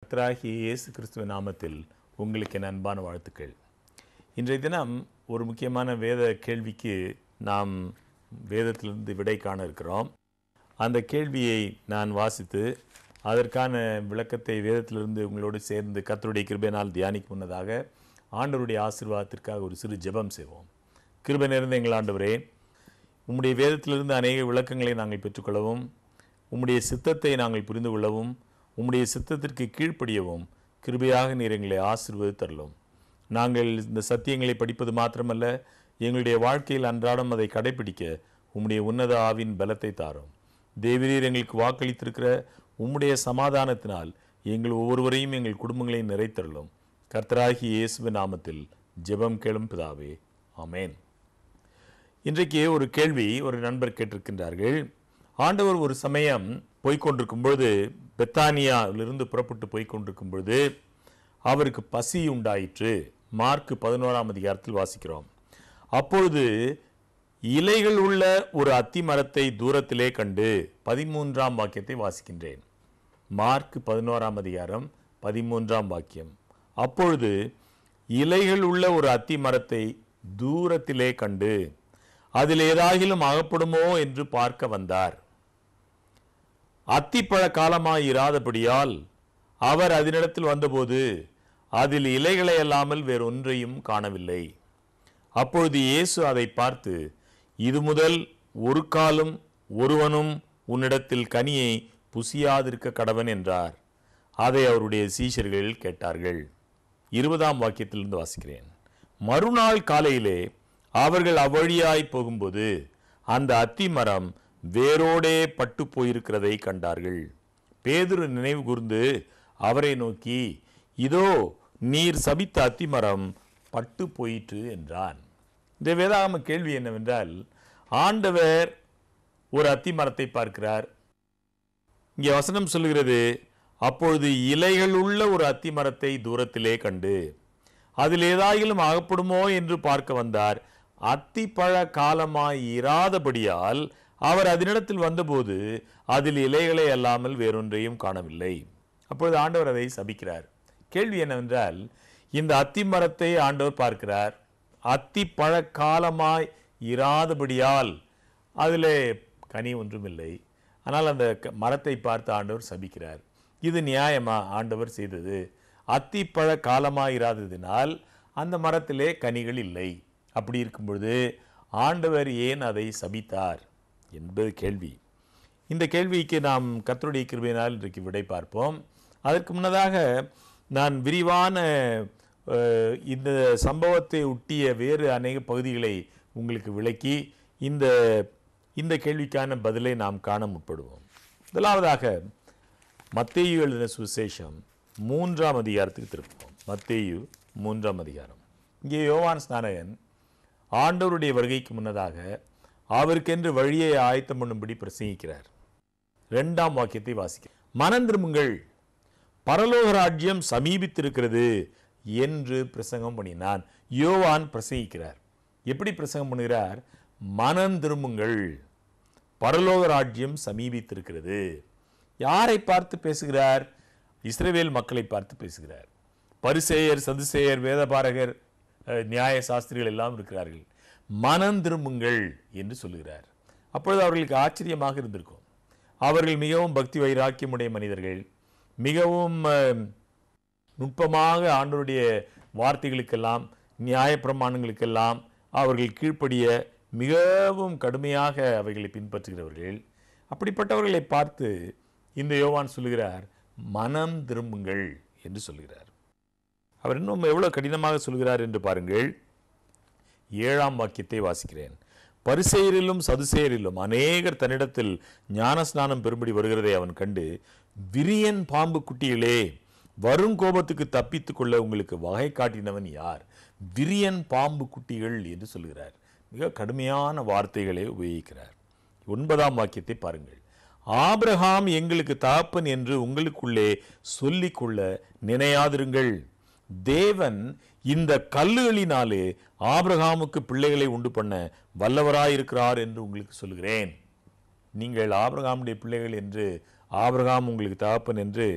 கர்த்தராகிய இயேசு கிறிஸ்துவின் நாமத்தில் உங்களுக்கு என் அன்பான வாழ்த்துக்கள். இன்றைய தினம் ஒரு முக்கியமான வேத கேள்விக்கு நாம் வேதத்திலிருந்து விடை காண இருக்கிறோம். அந்த கேள்வியை நான் வாசித்து அதற்கான விளக்கத்தை வேதத்திலிருந்து உங்களோடு சேர்ந்து கர்த்தருடைய கிருபையினால் தியானிக்க முன்னதாக ஆண்டவருடைய ஆசீர்வாதத்திற்காக ஒரு சிறு ஜெபம் செய்வோம். கிருபை நிறைந்த எங்கள் ஆண்டவரே, உம்முடைய வேதத்திலிருந்து அநேக விளக்கங்களை நாங்கள் பெற்றுக்கொள்ளவும், உம்முடைய சித்தத்தை நாங்கள் புரிந்து கொள்ளவும், உம்முடைய சித்தத்திற்கு கீழ்ப்படியவும் கிருபையாக நீர் எங்களை ஆசீர்வதித்தருளும். நாங்கள் இந்த சத்தியங்களை படிப்பது மாத்திரமல்ல, எங்களுடைய வாழ்க்கையில் அன்றாடம் அதை கடைபிடிக்க உம்முடைய உன்னத ஆவின் பலத்தை தாரும். தேவரீர் எங்களுக்கு வாக்களித்திருக்கிற உம்முடைய சமாதானத்தினால் எங்கள் ஒவ்வொருவரையும் எங்கள் குடும்பங்களையும் நிறைத்தருளும். கர்த்தராகிய இயேசுவின் நாமத்தில் ஜெபம் கேளும் பிதாவே, ஆமேன். இன்றைக்கு ஒரு கேள்வி ஒரு நண்பர் கேட்டிருக்கின்றார்கள். ஆண்டவர் ஒரு சமயம் போய்கொண்டிருக்கும் பொழுது, பெத்தானியாவிலிருந்து புறப்பட்டு போய்கொண்டிருக்கும் பொழுது அவருக்கு பசி உண்டாயிற்று. மார்க் 11ஆம் அதிகாரத்தில் வாசிக்கிறோம். அப்பொழுது இலைகள் உள்ள ஒரு அத்தி மரத்தை தூரத்திலே கண்டு, 13ஆம் வாக்கியத்தை வாசிக்கின்றேன். மார்க் 11ஆம் அதிகாரம் 13ஆம் வாக்கியம். அப்பொழுது இலைகள் உள்ள ஒரு அத்தி மரத்தை தூரத்திலே கண்டு அதில் ஏதாகிலும் அகப்படுமோ என்று பார்க்க வந்தார். அத்திப்பழ காலமாய் இராதபடியால் அவர் அதனிடத்தில் வந்தபோது அதில் இலைகளை அல்லாமல் வேறொன்றையும் காணவில்லை. அப்பொழுது இயேசு அதை பார்த்து, இது முதல் ஒரு காலும் ஒருவனும் உன்னிடத்தில் கனியை புசியாதிருக்க கடவன் என்றார். அதை அவருடைய சீஷர்கள் கேட்டார்கள். 20ஆம் வாக்கியத்திலிருந்து வாசிக்கிறேன். மறுநாள் காலையிலே அவர்கள் அவ்வழியாய் போகும்போது அந்த அத்தி மரம் வேரோடே பட்டு போயிருக்கிறதை கண்டார்கள். பேதுரு நினைவு கூர்ந்து அவரை நோக்கி, இதோ நீர் சபித்த அத்திமரம் பட்டு போயிற்று என்றான். இந்த வேதாகம கேள்வி என்னவென்றால், ஆண்டவர் ஒரு அத்தி மரத்தை பார்க்கிறார். இங்கே வசனம் சொல்லுகிறது, அப்பொழுது இலைகள் உள்ள ஒரு அத்தி மரத்தை தூரத்திலே கண்டு அதில் ஏதாயிலும் அகப்படுமோ என்று பார்க்க வந்தார். அத்திப்பழ காலமாய் இராதபடியால் அவர் அதனிடத்தில் வந்தபோது அதில் இலைகளை அல்லாமல் வேறொன்றையும் காணவில்லை. அப்பொழுது ஆண்டவர் அதை சபிக்கிறார். கேள்வி என்னவென்றால், இந்த அத்தி மரத்தை ஆண்டவர் பார்க்கிறார். அத்திப்பழ காலமாய் இராதபடியால் அதில் கனி ஒன்றுமில்லை. ஆனால் அந்த மரத்தை பார்த்து ஆண்டவர் சபிக்கிறார். இது நியாயமா ஆண்டவர் செய்தது? அத்திப்பழ காலமாய் இராததினால் அந்த மரத்திலே கனிகள் இல்லை. அப்படி இருக்கும் பொழுது ஆண்டவர் ஏன் அதை சபித்தார் என்பது கேள்வி. இந்த கேள்விக்கு நாம் கர்த்தருடைய கிருபையினால் இன்றைக்கு விடை பார்ப்போம். அதற்கு முன்னதாக நான் விரிவான இந்த சம்பவத்தை ஒட்டிய வேறு அநேக பகுதிகளை உங்களுக்கு விளக்கி இந்த கேள்விக்கான பதிலை நாம் காண முற்படுவோம். முதலாவதாக மத்தேயு எழுதின சுவிசேஷம் 3ஆம் அதிகாரத்துக்கு திருப்போம். மத்தேயு 3ஆம் அதிகாரம். இங்கே யோவான் ஸ்நானகன் ஆண்டவருடைய வருகைக்கு முன்னதாக அவருக்கென்று வழியை ஆயத்தம் பண்ணும்படி பிரசங்கிக்கிறார். 2ஆம் வாக்கியத்தை வாசிக்க, மனம் திரும்புங்கள், பரலோக ராஜ்யம் சமீபித்திருக்கிறது என்று பிரசங்கம் பண்ணினான். யோவான் பிரசங்கிக்கிறார். எப்படி பிரசங்கம் பண்ணுகிறார்? மனம் திரும்புங்கள், பரலோக ராஜ்யம் சமீபித்திருக்கிறது. யாரை பார்த்து பேசுகிறார்? இஸ்ரவேல் மக்களை பார்த்து பேசுகிறார். பரிசேயர், சதுசேயர், வேதபாரகர், நியாய சாஸ்திரிகள் எல்லாம் இருக்கிறார்கள். மனம் திரும்புங்கள் என்று சொல்லுகிறார். அப்பொழுது அவர்களுக்கு ஆச்சரியமாக இருந்திருக்கும். அவர்கள் மிகவும் பக்தி வைராக்கியமுடைய மனிதர்கள், மிகவும் நுட்பமாக ஆண்டவருடைய வார்த்தைகளுக்கெல்லாம் நியாயப்பிரமாணங்களுக்கெல்லாம் அவர்கள் கீழ்ப்படிய மிகவும் கடுமையாக அவைகளை பின்பற்றுகிறவர்கள். அப்படிப்பட்டவர்களை பார்த்து இந்த யோவான் சொல்லுகிறார், மனம் திரும்புங்கள் என்று சொல்லுகிறார். அவர் இன்னும் எவ்வளவு கடினமாக சொல்கிறார் என்று பாருங்கள். 7ஆம் வாக்கியத்தை வாசிக்கிறேன். பரிசேயரிலும் சதுசேயரிலும் அநேகர் தன்னிடத்தில் ஞானஸ்நானம் பெறும்படி வருகிறதை அவன் கண்டு, விரியன் பாம்பு குட்டிகளே, வரும் கோபத்துக்கு தப்பித்துக் கொள்ள உங்களுக்கு வகை காட்டினவன் யார்? விரியன் பாம்பு குட்டிகள் என்று சொல்கிறார். மிக கடுமையான வார்த்தைகளை உபயோகிக்கிறார். 9ஆம் வாக்கியத்தை பாருங்கள். ஆபிரகாம் எங்களுக்கு தகப்பன் என்று உங்களுக்குள்ளே சொல்லிக்கொள்ள நினையாதிருங்கள். தேவன் இந்த கல்லுகளினாலே ஆபிரகாமுக்கு பிள்ளைகளை உண்டு பண்ண வல்லவராயிருக்கிறார் என்று உங்களுக்கு சொல்கிறேன். நீங்கள் ஆபிரகாமுடைய பிள்ளைகள் என்று, ஆபிரகாம் உங்களுக்கு தகப்பன் என்று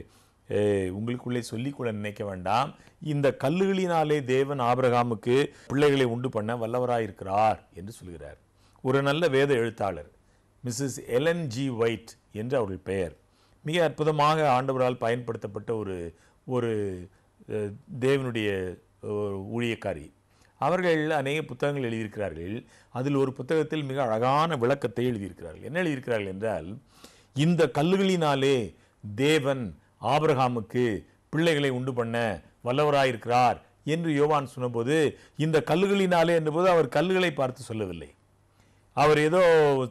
உங்களுக்குள்ளே சொல்லிக்கொள்ள நினைக்க வேண்டாம், இந்த கல்லுகளினாலே தேவன் ஆபிரகாமுக்கு பிள்ளைகளை உண்டு பண்ண வல்லவராயிருக்கிறார் என்று சொல்கிறார். ஒரு நல்ல வேத எழுத்தாளர் மிஸ்ஸஸ் எலன் ஜி ஒயிட் என்று அவர்கள் பெயர். மிக அற்புதமாக ஆண்டவரால் பயன்படுத்தப்பட்ட ஒரு தேவனுடைய ஊழியக்காரி. அவர்கள் அநேக புத்தகங்கள் எழுதியிருக்கிறார்கள். அதில் ஒரு புத்தகத்தில் மிக அழகான விளக்கத்தை எழுதியிருக்கிறார்கள். என்ன எழுதியிருக்கிறார்கள் என்றால், இந்த கல்லுகளினாலே தேவன் ஆபிரகாமுக்கு பிள்ளைகளை உண்டு பண்ண வல்லவராயிருக்கிறார் என்று யோவான் சொன்னபோது, இந்த கல்லுகளினாலே என்றபோது அவர் கல்லுகளை பார்த்து சொல்லவில்லை, அவர் ஏதோ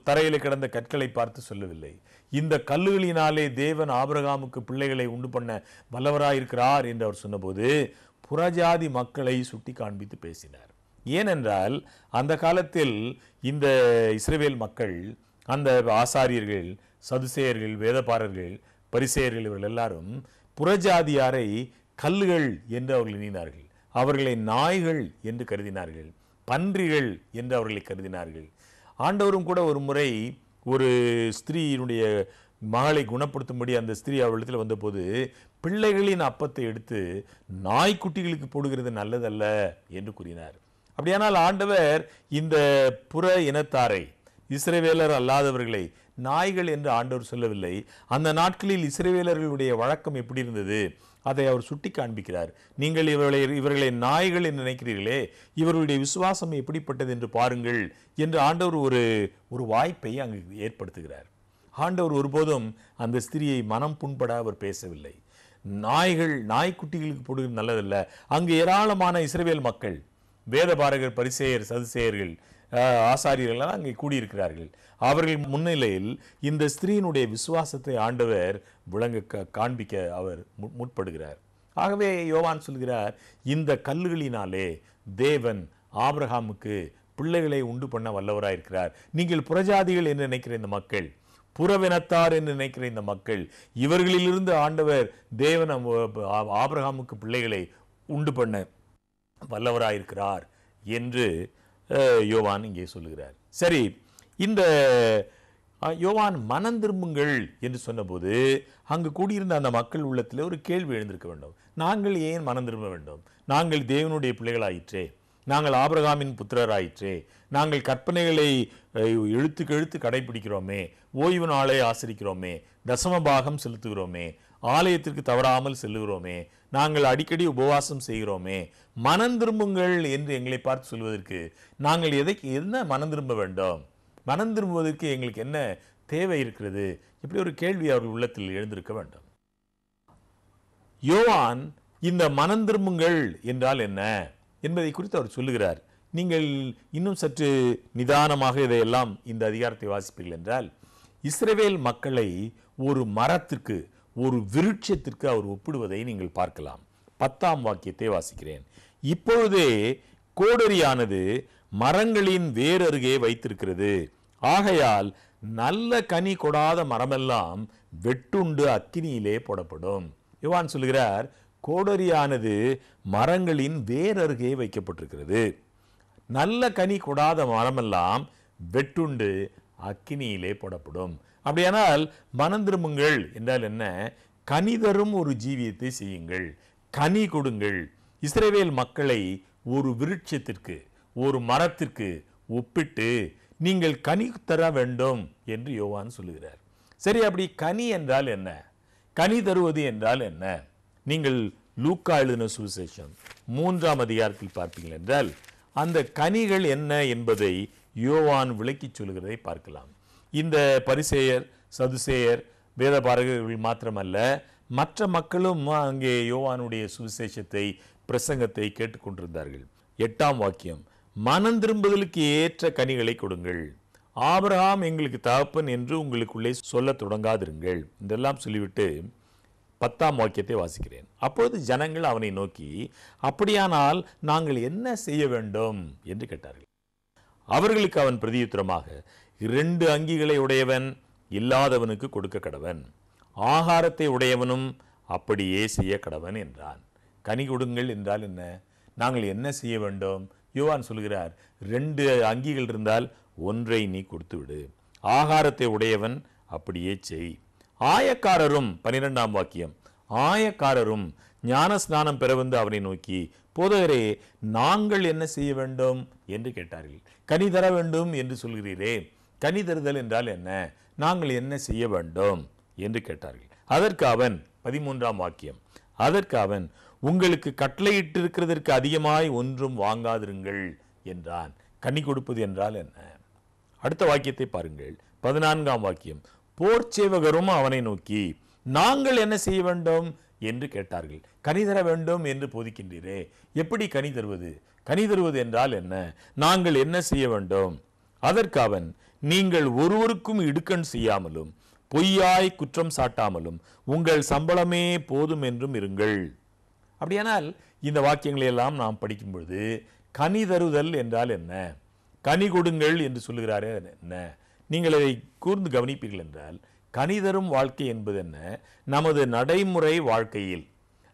தரையில் கிடந்த கற்களை பார்த்து சொல்லவில்லை. இந்த கல்லுகளினாலே தேவன் ஆபிரகாமுக்கு பிள்ளைகளை உண்டு பண்ண வல்லவராயிருக்கிறார் என்று அவர் சொன்னபோது புறஜாதி மக்களை சுட்டி காண்பித்து பேசினார். ஏனென்றால் அந்த காலத்தில் இந்த இஸ்ரவேல் மக்கள், அந்த ஆசாரியர்கள், சதுசேயர்கள், வேதபாரர்கள், பரிசேயர்கள், இவர்கள் எல்லாரும் புறஜாதியாரை கல்லுகள் என்று அவர்கள் எண்ணினார்கள். அவர்களை நாய்கள் என்று கருதினார்கள், பன்றிகள் என்று அவர்களை கருதினார்கள். ஆண்டவரும் கூட ஒரு முறை ஒரு ஸ்திரீயினுடைய மகளை குணப்படுத்தும்படி அந்த ஸ்திரீ அவளிடத்தில் வந்தபோது, பிள்ளைகளின் அப்பத்தை எடுத்து நாய்க்குட்டிகளுக்கு போடுகிறது நல்லதல்ல என்று கூறினார். அப்படியானால் ஆண்டவர் இந்த புற இனத்தாரை, இஸ்ரவேலர் அல்லாதவர்களை நாய்கள் என்று ஆண்டவர் சொல்லவில்லை. அந்த நாட்களில் இஸ்ரவேலர்களுடைய வழக்கம் எப்படி இருந்தது அதை அவர் சுட்டி காண்பிக்கிறார். நீங்கள் இவர்களை நாய்கள் என்று நினைக்கிறீர்களே, இவர்களுடைய விசுவாசம் எப்படிப்பட்டது என்று பாருங்கள் என்று ஆண்டவர் ஒரு வாய்ப்பை அங்கு ஏற்படுத்துகிறார். ஆண்டவர் ஒருபோதும் அந்த ஸ்திரியை மனம் புண்பட அவர் பேசவில்லை. நாய்க்குட்டிகளுக்கு போடுவது நல்லதல்ல. அங்கு ஏராளமான இஸ்ரவேல் மக்கள், வேதபாரகர், பரிசேயர், சதுசேயர்கள், ஆசாரியர்கள் அங்கே கூடியிருக்கிறார்கள். அவர்கள் முன்னிலையில் இந்த ஸ்திரீயினுடைய விசுவாசத்தை ஆண்டவர் காண்பிக்க அவர் முற்படுகிறார். ஆகவே யோவான் சொல்கிறார், இந்த கல்லுகளினாலே தேவன் ஆபிரகாமுக்கு பிள்ளைகளை உண்டு பண்ண வல்லவராயிருக்கிறார். நீங்கள் புறஜாதிகள் என்று நினைக்கிற இந்த மக்கள், புறவினத்தார் என்று நினைக்கிற இந்த மக்கள், இவர்களிலிருந்து ஆண்டவர் தேவன் ஆபிரகாமுக்கு பிள்ளைகளை உண்டு பண்ண வல்லவராயிருக்கிறார் என்று யோவான் இங்கே சொல்லுகிறார். சரி, இந்த யோவான் மனம் திரும்புங்கள் என்று சொன்னபோது அங்கு கூடியிருந்த அந்த மக்கள் உள்ளத்தில் ஒரு கேள்வி எழுந்திருக்க வேண்டும். நாங்கள் ஏன் மனம் திரும்ப வேண்டும்? நாங்கள் தேவனுடைய பிள்ளைகளாயிற்றே, நாங்கள் ஆபிரகாமின் புத்திரராயிற்றே, நாங்கள் கற்பனைகளை எழுத்துக்கு எழுத்து கடைபிடிக்கிறோமே, ஓய்வு நாளை ஆசரிக்கிறோமே, தசமபாகம் செலுத்துகிறோமே, ஆலயத்திற்கு தவறாமல் செல்லுகிறோமே, நாங்கள் அடிக்கடி உபவாசம் செய்கிறோமே, மனம் திரும்புங்கள் என்று எங்களை பார்த்து சொல்வதற்கு நாங்கள் என்ன மனம் திரும்ப வேண்டும்? மனம் திரும்புவதற்கு எங்களுக்கு என்ன தேவை இருக்கிறது? இப்படி ஒரு கேள்வி அவர்கள் உள்ளத்தில் எழுந்திருக்க வேண்டும். யோவான் இந்த மனம் திரும்புங்கள் என்றால் என்ன என்பதை குறித்து அவர் சொல்லுகிறார். நீங்கள் இன்னும் சற்று நிதானமாக இதையெல்லாம் இந்த அதிகாரத்தை வாசிப்பீர்கள் என்றால், இஸ்ரவேல் மக்களை ஒரு மரத்திற்கு, ஒரு விருட்சத்திற்கு அவர் ஒப்பிடுவதை நீங்கள் பார்க்கலாம். 10ஆம் வாக்கியத்தை வாசிக்கிறேன். இப்பொழுதே கோடரியானது மரங்களின் வேரருகே வைத்திருக்கிறது, ஆகையால் நல்ல கனி கொடாத மரமெல்லாம் வெட்டுண்டு அக்கினியிலே போடப்படும். யோவான் சொல்கிறார், கோடரியானது மரங்களின் வேரருகே வைக்கப்பட்டிருக்கிறது, நல்ல கனி கொடாத மரமெல்லாம் வெட்டுண்டு அக்கினியிலே போடப்படும். அப்படியானால் மனம் திரும்புங்கள் என்றால் என்ன? கனி தரும் ஒரு ஜீவியத்தை செய்யுங்கள், கனி கொடுங்கள். இஸ்ரவேல் மக்களை ஒரு விருட்சத்திற்கு, ஒரு மரத்திற்கு ஒப்பிட்டு நீங்கள் கனி தர வேண்டும் என்று யோவான் சொல்லுகிறார். சரி, அப்படி கனி என்றால் என்ன? கனி தருவது என்றால் என்ன? நீங்கள் லூக்கா எழுதின சுவிசேஷம் 3ஆம் அதிகாரத்தில் பார்ப்பீர்கள் என்றால் அந்த கனிகள் என்ன என்பதை யோவான் விளக்கி சொல்கிறதை பார்க்கலாம். இந்த பரிசேயர், சதுசேயர், வேதபாரகர்கள் மாத்திரமல்ல, மற்ற மக்களும் அங்கே யோவானுடைய சுவிசேஷத்தை, பிரசங்கத்தை கேட்டுக்கொண்டிருந்தார்கள். 8ஆம் வாக்கியம், மனம் திரும்புதலுக்கு ஏற்ற கனிகளை கொடுங்கள், ஆபிரகாம் எங்களுக்கு தகப்பன் என்று உங்களுக்குள்ளே சொல்ல தொடங்காதிருங்கள் என்றெல்லாம் சொல்லிவிட்டு 10ஆம் வாக்கியத்தை வாசிக்கிறேன். அப்பொழுது ஜனங்கள் அவனை நோக்கி, அப்படியானால் நாங்கள் என்ன செய்ய வேண்டும் என்று கேட்டார்கள். அவர்களுக்கு அவன் பிரதியுத்தரமாக, 2 அங்கிகளை உடையவன் இல்லாதவனுக்கு கொடுக்க கடவன், ஆகாரத்தை உடையவனும் அப்படியே செய்ய கடவன் என்றான். கனி கொடுங்கள் என்றால் என்ன? நாங்கள் என்ன செய்ய வேண்டும்? யோவான் சொல்கிறார், 2 அங்கிகள் இருந்தால் ஒன்றை நீ கொடுத்து விடு, ஆகாரத்தை உடையவன் அப்படியே செய். ஆயக்காரரும் 12ஆம் வாக்கியம், ஆயக்காரரும் ஞான ஸ்நானம் பெற வந்து அவரை நோக்கி, போதகரே, நாங்கள் என்ன செய்ய வேண்டும் என்று கேட்டார்கள். கனி தர வேண்டும் என்று சொல்கிறீரே, கனி தருதல் என்றால் என்ன, நாங்கள் என்ன செய்ய வேண்டும் என்று கேட்டார்கள். அதற்கு அவன் 13ஆம் வாக்கியம், அதற்கு அவன், உங்களுக்கு கட்டளையிட்டிருக்கிறதற்கு அதிகமாய் ஒன்றும் வாங்காதிருங்கள் என்றான். கனி கொடுப்பது என்றால் என்ன? அடுத்த வாக்கியத்தை பாருங்கள், 14ஆம் வாக்கியம். போர்ச்சேவகரும் அவனை நோக்கி, நாங்கள் என்ன செய்ய வேண்டும் என்று கேட்டார்கள். கனி தர வேண்டும் என்று போதிக்கின்றீரே, எப்படி கனி தருவது? கனி தருவது என்றால் என்ன? நாங்கள் என்ன செய்ய வேண்டும்? அதற்கு அவன், நீங்கள் ஒருவருக்கும் இடுக்கண் செய்யாமலும் பொய்யாய் குற்றம் சாட்டாமலும் உங்கள் சம்பளமே போதும் என்றும் இருங்கள். அப்படியானால் இந்த வாக்கியங்களை எல்லாம் நாம் படிக்கும் பொழுது கனி தருதல் என்றால் என்ன, கனி கொடுங்கள் என்று சொல்லுகிறாரே என்ன, நீங்கள் இதை கூர்ந்து கவனிப்பீர்கள் என்றால், கனி தரும் வாழ்க்கை என்பது என்ன? நமது நடைமுறை வாழ்க்கையில்,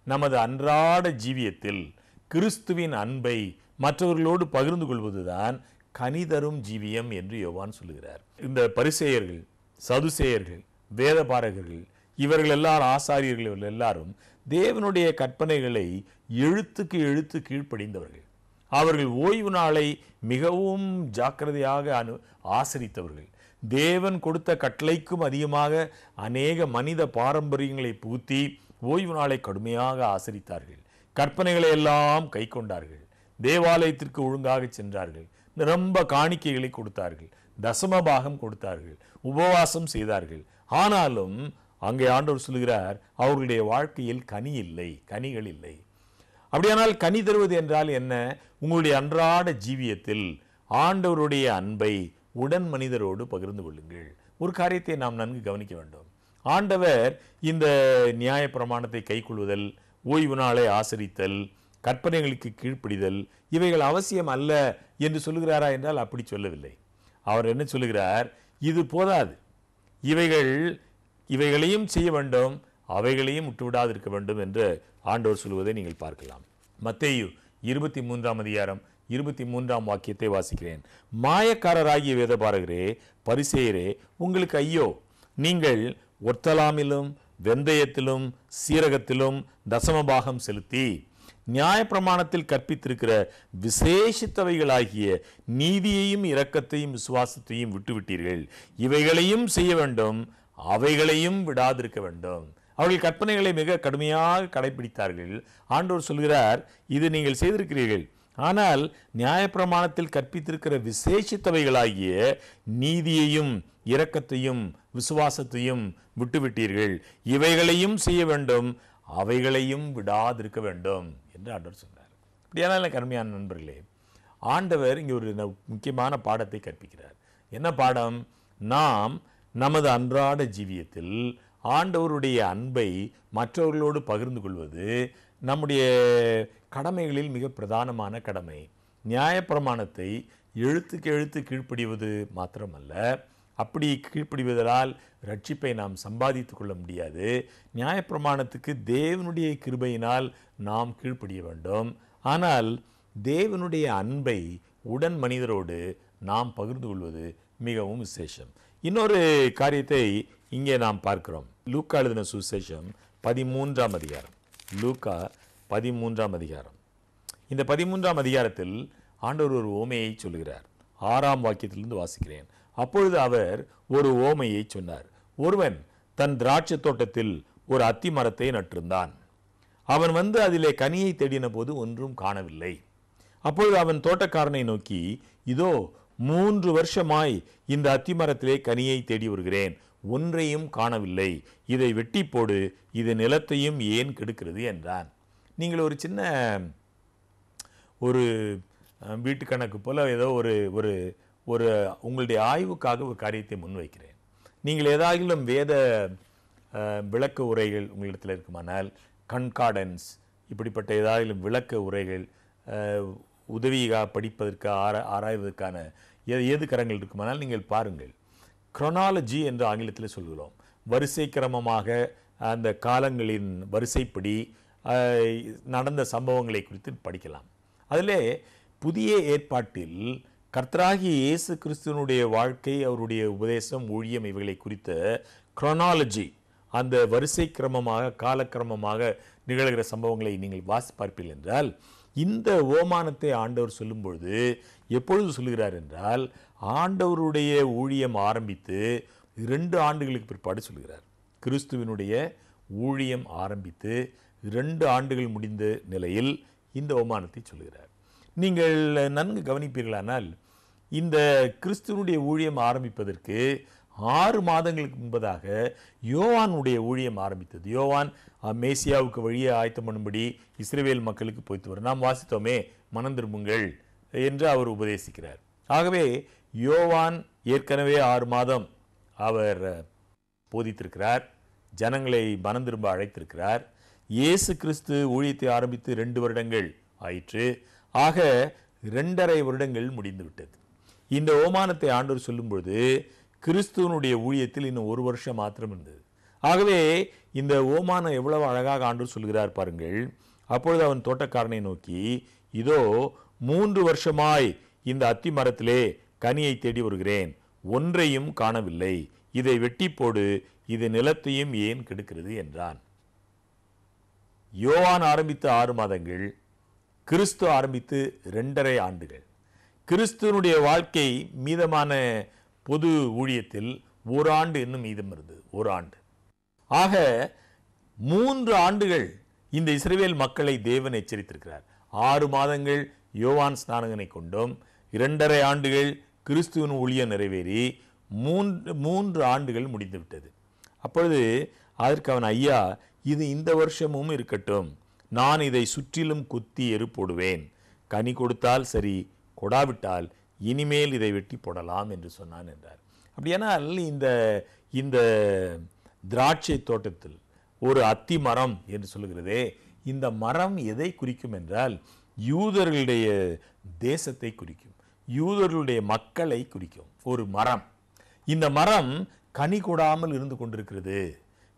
நமது அன்றாட ஜீவியத்தில் கிறிஸ்துவின் அன்பை மற்றவர்களோடு பகிர்ந்து கொள்வதுதான் கனி தரும் ஜீவியம் என்று யோவான் சொல்லுகிறார். இந்த பரிசேயர்கள், சதுசேயர்கள், வேதபாரகர்கள், இவர்கள் எல்லாரும், ஆசாரியர்கள், இவர்கள் எல்லாரும் தேவனுடைய கற்பனைகளை எழுத்துக்கு எழுத்து கீழ்ப்படிந்தவர்கள். அவர்கள் ஓய்வு நாளை மிகவும் ஜாக்கிரதையாக ஆசரித்தவர்கள். தேவன் கொடுத்த கட்டளைக்கும் அதிகமாக அநேக மனித பாரம்பரியங்களை புகுத்தி ஓய்வு நாளை கடுமையாக ஆசரித்தார்கள். கற்பனைகளை எல்லாம் கை கொண்டார்கள். தேவாலயத்திற்கு ஒழுங்காக சென்றார்கள். ரொம்ப காணிக்கைகளை கொடுத்தார்கள். தசமபாகம் கொடுத்தார்கள். உபவாசம் செய்தார்கள். ஆனாலும் அங்கே ஆண்டவர் சொல்கிறார், அவர்களுடைய வாழ்க்கையில் கனி இல்லை, கனிகள் இல்லை. அப்படியானால் கனி தருவது என்றால் என்ன? உங்களுடைய அன்றாட ஜீவியத்தில் ஆண்டவருடைய அன்பை உடன் மனிதரோடு பகிர்ந்து கொள்ளுங்கள். ஒரு காரியத்தை நாம் நன்கு கவனிக்க வேண்டும். ஆண்டவர் இந்த நியாய பிரமாணத்தை கைக்கொள்வதல், ஓய்வு நாளை ஆசரித்தல், கற்பனைகளுக்கு கீழ்ப்படிதல், இவைகள் அவசியம் அல்ல என்று சொல்லுகிறாரா என்றால் அப்படி சொல்லவில்லை. அவர் என்ன சொல்லுகிறார்? இது போதாது, இவைகளையும் செய்ய வேண்டும், அவைகளையும் விட்டுவிடாது இருக்க வேண்டும் என்று ஆண்டவர் சொல்வதை நீங்கள் பார்க்கலாம். மத்தேயு 23ஆம் அதிகாரம் 23ஆம் வாக்கியத்தை வாசிக்கிறேன். மாயக்காரராகிய வேதபாரகரே, பரிசேயரே, உங்களுக்கு ஐயோ, நீங்கள் ஒர்த்தலாமிலும் வெந்தயத்திலும் சீரகத்திலும் தசமபாகம் செலுத்தி நியாயப்பிரமாணத்தில் கற்பித்திருக்கிற விசேஷித்தவைகளாகிய நீதியையும் இரக்கத்தையும் விசுவாசத்தையும் விட்டுவிட்டீர்கள். இவைகளையும் செய்ய வேண்டும், அவைகளையும் விடாதிருக்க வேண்டும். அவர்கள் கற்பனைகளை மிக கடுமையாக கடைபிடித்தார்கள். ஆண்டவர் சொல்கிறார், இது நீங்கள் செய்திருக்கிறீர்கள், ஆனால் நியாயப்பிரமாணத்தில் கற்பித்திருக்கிற விசேஷித்தவைகளாகிய நீதியையும் இரக்கத்தையும் விசுவாசத்தையும் விட்டுவிட்டீர்கள். இவைகளையும் செய்ய வேண்டும், அவைகளையும் விடாதிருக்க வேண்டும் என்று ஆண்டவர் சொன்னார். அப்படியான கருமையான நண்பர்களே, ஆண்டவர் இங்கே ஒரு முக்கியமான பாடத்தை கற்பிக்கிறார். என்ன பாடம்? நாம் நமது அன்றாட ஜீவியத்தில் ஆண்டவருடைய அன்பை மற்றவர்களோடு பகிர்ந்து கொள்வது நம்முடைய கடமைகளில் மிக பிரதானமான கடமை. நியாயப்பிரமாணத்தை எழுத்துக்கு எழுத்து கீழ்ப்படிவது மாத்திரமல்ல, அப்படி கீழ்ப்படிவதால் ரட்சிப்பை நாம் சம்பாதித்து கொள்ள முடியாது. நியாயப்பிரமாணத்துக்கு தேவனுடைய கிருபையினால் நாம் கீழ்ப்படிய வேண்டும். ஆனால் தேவனுடைய அன்பை உடன் மனிதரோடு நாம் பகிர்ந்து கொள்வது மிகவும் விசேஷம். இன்னொரு காரியத்தை இங்கே நாம் பார்க்கிறோம். லூக்கா எழுதின சுவிசேஷம் 13ஆம் அதிகாரம். லூக்கா 13ஆம் அதிகாரம். இந்த 13ஆம் அதிகாரத்தில் ஆண்டவர் ஒரு ஓமையை சொல்கிறார். 6ஆம் வாக்கியத்திலிருந்து வாசிக்கிறேன். அப்பொழுது அவர் ஒரு ஓமையை சொன்னார். ஒருவன் தன் திராட்சை தோட்டத்தில் ஒரு அத்தி மரத்தை நட்டிருந்தான். அவன் வந்து அதிலே கனியை தேடின போது ஒன்றும் காணவில்லை. அப்பொழுது அவன் தோட்டக்காரனை நோக்கி, இதோ 3 வருஷமாய் இந்த அத்தி மரத்திலே கனியை தேடி வருகிறேன், ஒன்றையும் காணவில்லை. இதை வெட்டி போடு, இது நிலத்தையும் ஏன் கெடுக்கிறது என்றான். நீங்கள் ஒரு சின்ன ஒரு வீட்டு கணக்கு போல ஏதோ ஒரு ஒரு உங்களுடைய ஆய்வுக்காக ஒரு காரியத்தை முன்வைக்கிறேன். நீங்கள் ஏதாகிலும் வேத விளக்க உரைகள் உங்களிடத்தில் இருக்குமானால், கண்கார்டன்ஸ், இப்படிப்பட்ட ஏதாகிலும் விளக்க உரைகள் உதவியாக படிப்பதற்கு ஆராய்வதற்கான ஏது கரங்கள் இருக்குமானால் நீங்கள் பாருங்கள். குரோனாலஜி என்று ஆங்கிலத்தில் சொல்கிறோம். வரிசை கிரமமாக அந்த காலங்களின் வரிசைப்படி நடந்த சம்பவங்களை குறித்து படிக்கலாம். அதிலே புதிய ஏற்பாட்டில் கர்த்தராகிய இயேசு கிறிஸ்துவனுடைய வாழ்க்கை, அவருடைய உபதேசம், ஊழியம், இவைகளை குறித்த குரோனாலஜி, அந்த வரிசை கிரமமாக காலக்கிரமமாக நிகழ்கிற சம்பவங்களை நீங்கள் வாசி பார்ப்பீர்கள் என்றால், இந்த ஓமானத்தை ஆண்டவர் சொல்லும் பொழுது எப்பொழுது சொல்லுகிறார் என்றால், ஆண்டவருடைய ஊழியம் ஆரம்பித்து 2 ஆண்டுகளுக்கு பிற்பாடு சொல்கிறார். கிறிஸ்துவினுடைய ஊழியம் ஆரம்பித்து 2 ஆண்டுகள் முடிந்த நிலையில் இந்த ஓமானத்தை சொல்கிறார். நீங்கள் நன்கு கவனிப்பீர்களானால், இந்த கிறிஸ்துவனுடைய ஊழியம் ஆரம்பிப்பதற்கு 6 மாதங்களுக்கு முன்பதாக யோவானுடைய ஊழியம் ஆரம்பித்தது. யோவான் மேசியாவுக்கு வழியை ஆயத்தம் பண்ணும்படி இஸ்ரவேல் மக்களுக்கு போய்த்து வரும். நாம் வாசித்தோமே, மனம் திரும்புங்கள் என்று அவர் உபதேசிக்கிறார். ஆகவே யோவான் ஏற்கனவே 6 மாதம் அவர் போதித்திருக்கிறார், ஜனங்களை மனம் திரும்ப அழைத்திருக்கிறார். இயேசு கிறிஸ்து ஊழியத்தை ஆரம்பித்து 2 வருடங்கள் ஆயிற்று. ஆக 2.5 வருடங்கள் முடிந்து விட்டது. இந்த ஓமானத்தை ஆண்டவர் சொல்லும்பொழுது கிறிஸ்துவனுடைய ஊழியத்தில் இன்னும் 1 வருஷம் மாத்திரம் இருந்தது. ஆகவே இந்த ஓமானம் எவ்வளவு அழகாக ஆண்டவர் சொல்கிறார் பாருங்கள். அப்பொழுது அவன் தோட்டக்காரனை நோக்கி, இதோ 3 வருஷமாய் இந்த அத்தி மரத்திலே கனியை தேடி வருகிறேன், ஒன்றையும் காணவில்லை. இதை வெட்டி போடு, இது நிலத்தையும் ஏன் கெடுக்கிறது என்றான். யோவான் ஆரம்பித்து 6 மாதங்கள், கிறிஸ்து ஆரம்பித்து 2.5 ஆண்டுகள். கிறிஸ்துவனுடைய வாழ்க்கை மீதமான பொது ஊழியத்தில் 1 ஆண்டு இன்னும் மீதம் இருந்தது. 1 ஆண்டு. ஆக 3 ஆண்டுகள் இந்த இஸ்ரவேல் மக்களை தேவன் எச்சரித்திருக்கிறார். 6 மாதங்கள் யோவான் ஸ்நானகனை கொண்டும், 2.5 ஆண்டுகள் கிறிஸ்துவின் ஊழியம் நிறைவேறி 3 ஆண்டுகள் முடிந்துவிட்டது. அப்பொழுது அதற்கு அவன், ஐயா, இது இந்த வருஷமும் இருக்கட்டும், நான் இதை சுற்றிலும் குத்தி எரு போடுவேன், கனி கொடுத்தால் சரி, கொடாவிட்டால் இனிமேல் இதை வெட்டி போடலாம் என்று சொன்னான் என்றார். அப்படியானால் இந்த திராட்சை தோட்டத்தில் ஒரு அத்தி மரம் என்று சொல்லுகிறதே, இந்த மரம் எதை குறிக்கும் என்றால் யூதர்களுடைய தேசத்தை குறிக்கும், யூதர்களுடைய மக்களை குறிக்கும் ஒரு மரம். இந்த மரம் கனி கொடாமல் இருந்து கொண்டிருக்கிறது,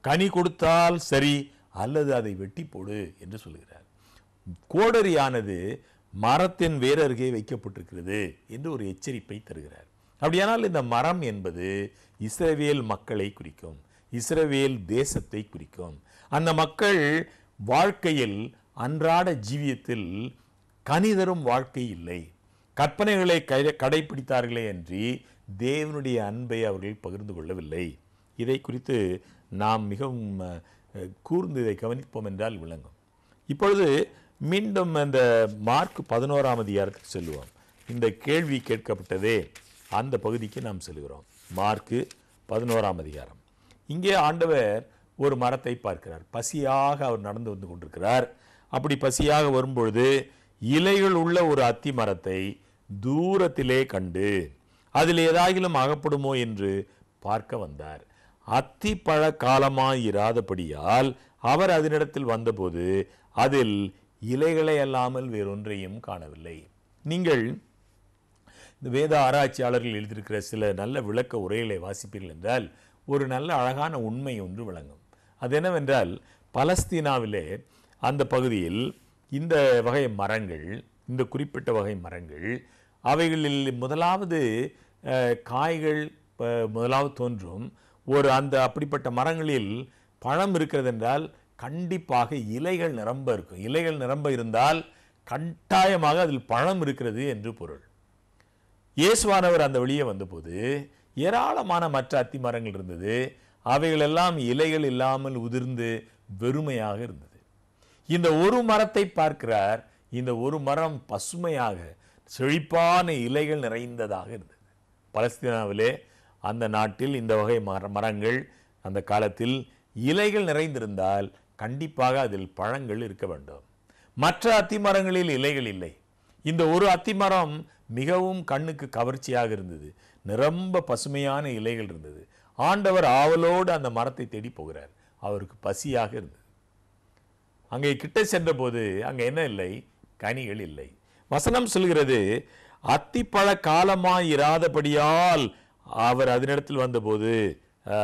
கனி கொடுத்தால் சரி அல்லது அதை வெட்டி போடு என்று சொல்லுகிறார். கோடரியானது மரத்தின் வேர் அருகே வைக்கப்பட்டிருக்கிறது என்று ஒரு எச்சரிப்பை தருகிறார். அப்படியானால் இந்த மரம் என்பது இஸ்ரவேல் மக்களை குறிக்கும், இஸ்ரவேல் தேசத்தை குறிக்கும். அந்த மக்கள் வாழ்க்கையில் அன்றாட ஜீவியத்தில் கனிதரும் வாழ்க்கை இல்லை, கற்பனைகளை கடைபிடித்தார்களே அன்றி தேவனுடைய அன்பை அவர்கள் பகிர்ந்து கொள்ளவில்லை. இதை குறித்து நாம் மிகவும் கூர்ந்து இதை கவனிப்போம் என்றால் விளங்கும். இப்பொழுது மீண்டும் அந்த மார்க் 11ஆம் அதிகாரத்துக்கு செல்லுவோம். இந்த கேள்வி கேட்கப்பட்டதே அந்த பகுதிக்கு நாம் செல்கிறோம். மார்க் 11ஆம் அதிகாரம். இங்கே ஆண்டவர் ஒரு மரத்தை பார்க்கிறார். பசியாக அவர் நடந்து வந்து கொண்டிருக்கிறார். அப்படி பசியாக வரும்பொழுது இலைகள் உள்ள ஒரு அத்தி மரத்தை தூரத்திலே கண்டு அதில் ஏதாகிலும் அகப்படுமோ என்று பார்க்க வந்தார். அத்தி பழ காலமாயிராதபடியால் அவர் அதனிடத்தில் வந்தபோது அதில் இலைகளை அல்லாமல் வேறொன்றையும் காணவில்லை. நீங்கள் இந்த வேத ஆராய்ச்சியாளர்கள் எழுதியிருக்கிற சில நல்ல விளக்க உரைகளை வாசிப்பீர்கள் என்றால் ஒரு நல்ல அழகான உண்மை ஒன்று விளங்கும். அது என்னவென்றால், பலஸ்தீனாவிலே அந்த பகுதியில் இந்த வகை மரங்கள், இந்த குறிப்பிட்ட வகை மரங்கள், அவைகளில் முதலாவது காய்கள் முதலாவது தோன்றும். அந்த அப்படிப்பட்ட மரங்களில் பழம் இருக்கிறது என்றால் கண்டிப்பாக இலைகள் நிரம்ப இருக்கும். இலைகள் நிரம்ப இருந்தால் கட்டாயமாக அதில் பழம் இருக்கிறது என்று பொருள். இயேசுவானவர் அந்த வழியே வந்தபோது ஏராளமான மற்ற அத்தி மரங்கள் இருந்தது. அவைகளெல்லாம் இலைகள் இல்லாமல் உதிர்ந்து வெறுமையாக இருந்தது. இந்த ஒரு மரத்தை பார்க்கிறார். இந்த ஒரு மரம் பசுமையாக செழிப்பான இலைகள் நிறைந்ததாக இருந்தது. பலஸ்தீனாவிலே அந்த நாட்டில் இந்த வகை மரங்கள் அந்த காலத்தில் இலைகள் நிறைந்திருந்தால் கண்டிப்பாக அதில் பழங்கள் இருக்க வேண்டும். மற்ற அத்திமரங்களில் இலைகள் இல்லை. இந்த ஒரு அத்திமரம் மிகவும் கண்ணுக்கு கவர்ச்சியாக இருந்தது. நிரம்ப பசுமையான இலைகள் இருந்தது. ஆண்டவர் ஆவலோடு அந்த மரத்தை தேடி போகிறார். அவருக்கு பசியாக இருந்தது. அங்கே கிட்ட சென்ற போது அங்கே என்ன இல்லை? கனிகள் இல்லை. வசனம் சொல்கிறது, அத்திப்பழ காலமாயிராதபடியால் அவர் அதனிடத்தில் வந்தபோது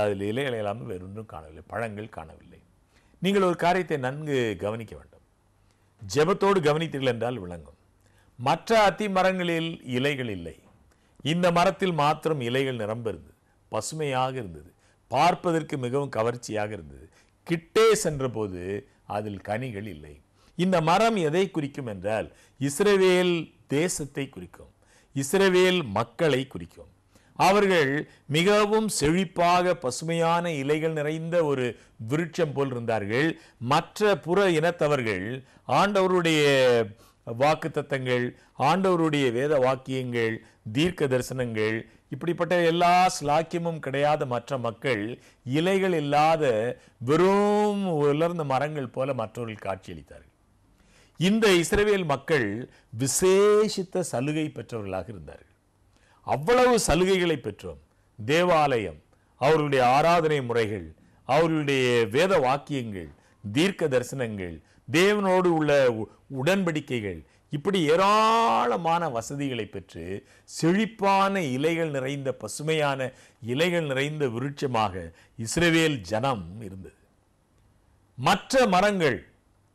அதில் இலைகள் இல்லாமல் வேறொன்றும் காணவில்லை, பழங்கள் காணவில்லை. நீங்கள் ஒரு காரியத்தை நன்கு கவனிக்க வேண்டும். ஜெபத்தோடு கவனித்தீர்கள் என்றால் விளங்கும். மற்ற அத்தி மரங்களில் இலைகள் இல்லை. இந்த மரத்தில் மாத்திரம் இலைகள் நிரம்ப இருந்தது, பசுமையாக இருந்தது, பார்ப்பதற்கு மிகவும் கவர்ச்சியாக இருந்தது. கிட்டே சென்றபோது அதில் கனிகள் இல்லை. இந்த மரம் எதை குறிக்கும் என்றால் இஸ்ரவேல் தேசத்தை குறிக்கும், இஸ்ரவேல் மக்களை குறிக்கும். அவர்கள் மிகவும் செழிப்பாக பசுமையான இலைகள் நிறைந்த ஒரு விருட்சம் போல் இருந்தார்கள். மற்ற புற இனத்தவர்கள் ஆண்டவருடைய வாக்குத்தத்தங்கள், ஆண்டவருடைய வேத வாக்கியங்கள், தீர்க்க தரிசனங்கள், இப்படிப்பட்ட எல்லா ஸ்லாக்கியமும் கிடையாத மற்ற மக்கள் இலைகள் இல்லாத வெறும் உலர்ந்த மரங்கள் போல மற்றவர்கள் காட்சியளித்தார்கள். இந்த இஸ்ரவேல் மக்கள் விசேஷித்த சலுகை பெற்றவர்களாக இருந்தார்கள். அவ்வளவு சலுகைகளை பெற்றோம். தேவாலயம், அவர்களுடைய ஆராதனை முறைகள், அவர்களுடைய வேத வாக்கியங்கள், தீர்க்க தரிசனங்கள், தேவனோடு உள்ள உடன்படிக்கைகள், இப்படி ஏராளமான வசதிகளை பெற்று செழிப்பான இலைகள் நிறைந்த பசுமையான இலைகள் நிறைந்த விருட்சமாக இஸ்ரவேல் ஜனம் இருந்தது. மற்ற மரங்கள்,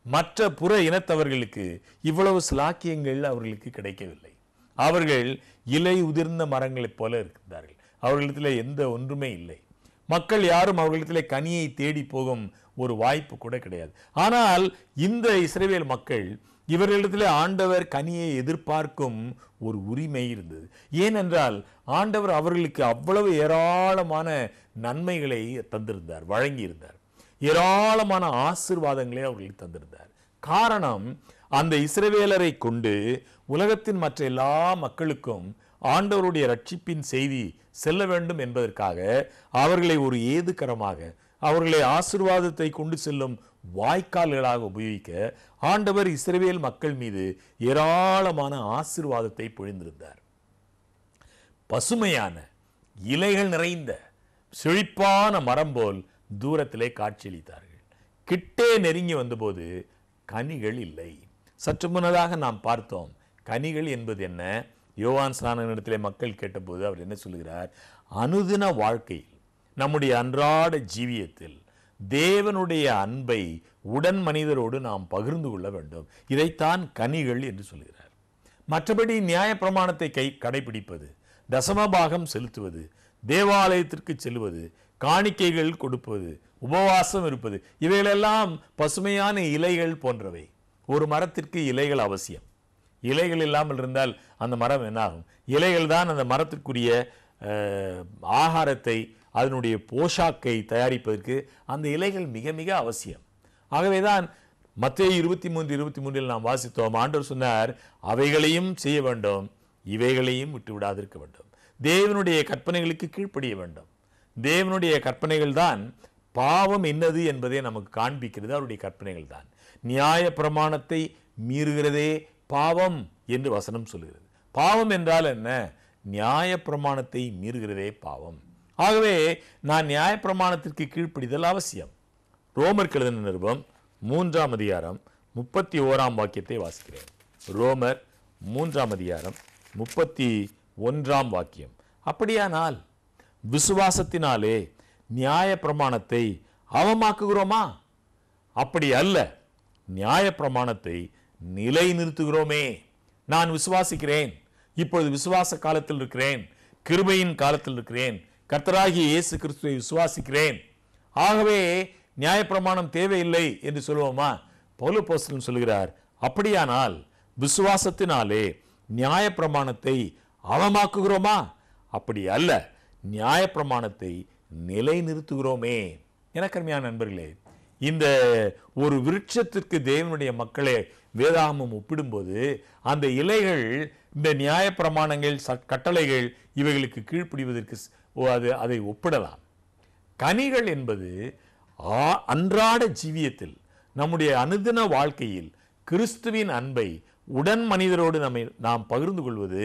மற்ற புற இனத்தவர்களுக்கு இவ்வளவு சிலாக்கியங்கள் அவர்களுக்கு கிடைக்கவில்லை. அவர்கள் இலை உதிர்ந்த மரங்களைப் போல இருக்கிறார்கள். அவர்களிடத்தில் எந்த ஒன்றுமே இல்லை. மக்கள் யாரும் அவர்களிடத்தில் கனியை தேடி போகும் ஒரு வாய்ப்பு கூட கிடையாது. ஆனால் இந்த இஸ்ரவேல் மக்கள், இவர்களிடத்தில் ஆண்டவர் கனியை எதிர்பார்க்கும் ஒரு உரிமை இருந்தது. ஏனென்றால் ஆண்டவர் அவர்களுக்கு அவ்வளவு ஏராளமான நன்மைகளை தந்திருந்தார், வழங்கியிருந்தார். ஏராளமான ஆசீர்வாதங்களை அவர்களுக்கு தந்திருந்தார். காரணம், அந்த இஸ்ரவேலரை கொண்டு உலகத்தின் மற்ற எல்லா மக்களுக்கும் ஆண்டவருடைய ரட்சிப்பின் செய்தி செல்ல வேண்டும் என்பதற்காக அவர்களை ஒரு ஏதுகரமாக, அவர்களை ஆசீர்வாதத்தை கொண்டு செல்லும் வாய்க்கால்களாக உபயோகிக்க ஆண்டவர் இஸ்ரவேல் மக்கள் மீது ஏராளமான ஆசீர்வாதத்தை பொழிந்திருந்தார். பசுமையான இலைகள் நிறைந்த செழிப்பான மரம் போல் தூரத்திலே காட்சியளித்தார்கள். கிட்டே நெருங்கி வந்தபோது கனிகள் இல்லை. சற்று முன்னதாக நாம் பார்த்தோம், கனிகள் என்பது என்ன. யோவான் ஸ்நானனிடத்திலே மக்கள் கேட்டபோது அவர் என்ன சொல்கிறார்? அனுதின வாழ்க்கையில், நம்முடைய அன்றாட ஜீவியத்தில் தேவனுடைய அன்பை உடன் மனிதரோடு நாம் பகிர்ந்து கொள்ள வேண்டும். இதைத்தான் கனிகள் என்று சொல்கிறார். மற்றபடி நியாய பிரமாணத்தை கடைபிடிப்பது, தசமபாகம் செலுத்துவது, தேவாலயத்திற்கு செல்வது, காணிக்கைகள் கொடுப்பது, உபவாசம் இருப்பது, இவைகளெல்லாம் பசுமையான இலைகள் போன்றவை. ஒரு மரத்திற்கு இலைகள் அவசியம். இலைகள் இல்லாமல் இருந்தால் அந்த மரம் என்னாகும்? இலைகள் தான் அந்த மரத்திற்குரிய ஆகாரத்தை, அதனுடைய போஷாக்கை தயாரிப்பதற்கு அந்த இலைகள் மிக மிக அவசியம். ஆகவேதான் மத்தேயு 23:23 நாம் வாசித்தோம். ஆண்டவர் சொன்னார், அவைகளையும் செய்ய வேண்டும், இவைகளையும் விட்டு விடாதிருக்க வேண்டும். தேவனுடைய கற்பனைகளுக்கு கீழ்ப்படிய வேண்டும். தேவனுடைய கற்பனைகள் தான் பாவம் என்னது என்பதை நமக்கு காண்பிக்கிறது. அவருடைய கற்பனைகள் தான். நியாய பிரமாணத்தை மீறுகிறதே பாவம் என்று வசனம் சொல்கிறது. பாவம் என்றால் என்ன? நியாய பிரமாணத்தை மீறுகிறதே பாவம். ஆகவே நான் நியாய பிரமாணத்திற்கு கீழ்ப்படிதல் அவசியம். ரோமர் எழுதின நிருபம் 3ஆம் அதிகாரம் 31ஆம் வாக்கியத்தை வாசிக்கிறேன். ரோமர் 3ஆம் அதிகாரம் 31ஆம் வாக்கியம். அப்படியானால் விசுவாசத்தினாலே நியாய பிரமாணத்தை அவமாக்குகிறோமா? அப்படி அல்ல, நியாய பிரமாணத்தை நிலை நிறுத்துகிறோமே. நான் விசுவாசிக்கிறேன், இப்பொழுது விசுவாச காலத்தில் இருக்கிறேன், கிருபையின் காலத்தில் இருக்கிறேன், கர்த்தராகிய இயேசு கிறிஸ்துவை விசுவாசிக்கிறேன், ஆகவே நியாயப்பிரமாணம் தேவையில்லை என்று சொல்லுவோமா? பவுல் அப்போஸ்தலன் சொல்கிறார், அப்படியானால் விசுவாசத்தினாலே நியாயப்பிரமாணத்தை அவமாக்குகிறோமா? அப்படி அல்ல, நியாயப்பிரமாணத்தை நிலை நிறுத்துகிறோமே. எனக்கு அருமையான நண்பர்களே, இந்த ஒரு விருட்சத்திற்கு தேவனுடைய மக்களை வேதாகமம் ஒப்பிடும்போது அந்த இலைகள் இந்த நியாயப்பிரமாணங்கள், கட்டளைகள், இவைகளுக்கு கீழ்ப்படிவதற்கு அதை ஒப்பிடலாம். கனிகள் என்பது அன்றாட ஜீவியத்தில், நம்முடைய அனுதின வாழ்க்கையில் கிறிஸ்துவின் அன்பை உடன் மனிதரோடு நாம் பகிர்ந்து கொள்வது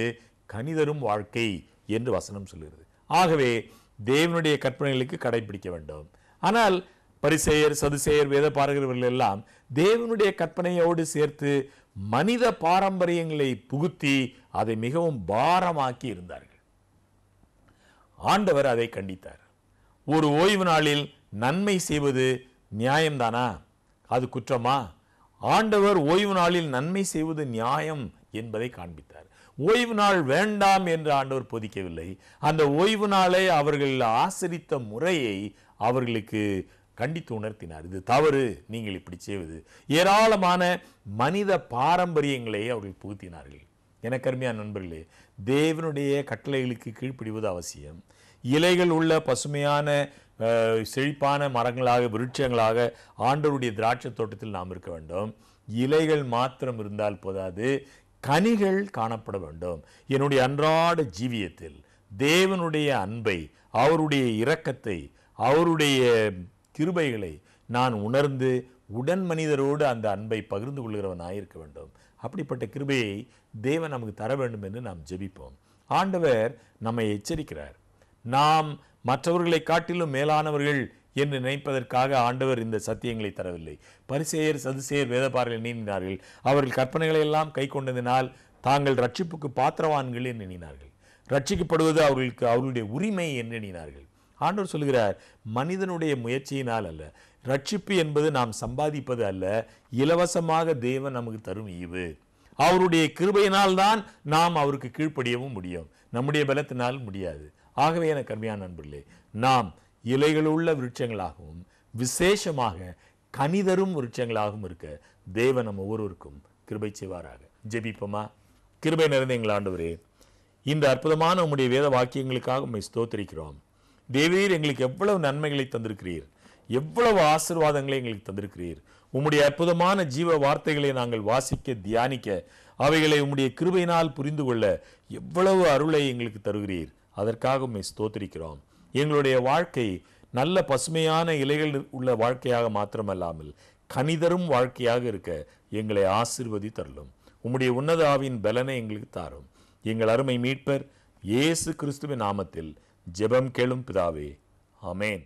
கனிதரும் வாழ்க்கை என்று வசனம் சொல்கிறது. ஆகவே தேவனுடைய கற்பனைகளுக்கு கடைபிடிக்க வேண்டும். ஆனால் பரிசேயர், சதுசேயர், வேத பாரகர்கள் எல்லாம் தேவனுடைய கற்பனையோடு சேர்த்து மனித பாரம்பரியங்களை புகுத்தி அதை மிகவும் பாரமாக்கி இருந்தார்கள். ஆண்டவர் அதை கண்டித்தார். ஒரு ஓய்வு நாளில் நன்மை செய்வது நியாயம்தானா? அது குற்றமா? ஆண்டவர் ஓய்வு நாளில் நன்மை செய்வது நியாயம் என்பதை காண்பித்தார். ஓய்வு நாள் வேண்டாம் என்று ஆண்டவர் போதிக்கவில்லை. அந்த ஓய்வு நாளை அவர்கள் ஆசரித்த முறையை அவர்களுக்கு கண்டித்து உணர்த்தினார். இது தவறு, நீங்கள் இப்படி செய்வது. ஏராளமான மனித பாரம்பரியங்களை அவர்கள் புகுத்தினார்கள். எனக்கு அருமையான நண்பர்களே, தேவனுடைய கட்டளைகளுக்கு கீழ்ப்படிவது அவசியம். இலைகள் உள்ள பசுமையான செழிப்பான மரங்களாக, விருட்சங்களாக ஆண்டவருடைய திராட்சை தோட்டத்தில் நாம் இருக்க வேண்டும். இலைகள் மாத்திரம் இருந்தால் போதாது, கனிகள் காணப்பட வேண்டும். என்னுடைய அன்றாட ஜீவியத்தில் தேவனுடைய அன்பை, அவருடைய இரக்கத்தை, அவருடைய கிருபைகளை நான் உணர்ந்து உடன் மனிதரோடு அந்த அன்பை பகிர்ந்து கொள்கிறவனாக இருக்க வேண்டும். அப்படிப்பட்ட கிருபையை தேவன் நமக்கு தர வேண்டும் என்று நாம் ஜெபிப்போம். ஆண்டவர் நம்மை எச்சரிக்கிறார். நாம் மற்றவர்களை காட்டிலும் மேலானவர்கள் என்று நினைப்பதற்காக ஆண்டவர் இந்த சத்தியங்களை தரவில்லை. பரிசேயர் சதுசேயர் வேதபாரர்கள் எண்ணினார்கள். அவர்கள் கற்பனைகளை எல்லாம் கை கொண்டதினால் தாங்கள் ரட்சிப்புக்கு பாத்திரவான்கள் என்று எண்ணினார்கள். ரட்சிக்கப்படுவது அவர்களுக்கு அவர்களுடைய உரிமை என்று எண்ணினார்கள். ஆண்டவர் சொல்கிறார், மனிதனுடைய முயற்சியினால் அல்ல, ரட்சிப்பு என்பது நாம் சம்பாதிப்பது அல்ல, இலவசமாக தேவன் நமக்கு தரும் ஈவு. அவருடைய கிருபையினால் தான் நாம் அவருக்கு கீழ்ப்படியவும் முடியும், நம்முடைய பலத்தினால் முடியாது. ஆகவே எனக்கு அருமையான நண்பர்களே, நாம் இலைகளுள்ள விருட்சங்களாகவும் விசேஷமாக கனிதரும் விருட்சங்களாகவும் இருக்க தேவன் நம்ம ஒவ்வொருவருக்கும் கிருபை செய்வாராக. ஜெபிப்போமா? கிருபை நிறைந்த எங்கள் ஆண்டவரே, இந்த அற்புதமான உம்முடைய வேத வாக்கியங்களுக்காக உம்மை ஸ்தோத்திரிக்கிறோம். தேவரீர் எங்களுக்கு எவ்வளவு நன்மைகளை தந்திருக்கிறீர், எவ்வளவு ஆசீர்வாதங்களை எங்களுக்கு தந்திருக்கிறீர். உம்முடைய அற்புதமான ஜீவ வார்த்தைகளை நாங்கள் வாசிக்க, தியானிக்க, அவைகளை உம்முடைய கிருபையினால் புரிந்து கொள்ள எவ்வளவு அருளை எங்களுக்கு தருகிறீர். அதற்காக உம்மை ஸ்தோத்திரிக்கிறோம். எங்களுடைய வாழ்க்கை நல்ல பசுமையான இலைகள் உள்ள வாழ்க்கையாக மாத்திரமல்லாமல் கனிதரும் வாழ்க்கையாக இருக்க எங்களை ஆசீர்வதி தரலும். உம்முடைய உன்னத ஆவியின் பலனை எங்களுக்கு தாரும். எங்கள் அருமை மீட்பர் இயேசு கிறிஸ்துவின் நாமத்தில் ஜெபம் கேளும் பிதாவே, ஆமென்.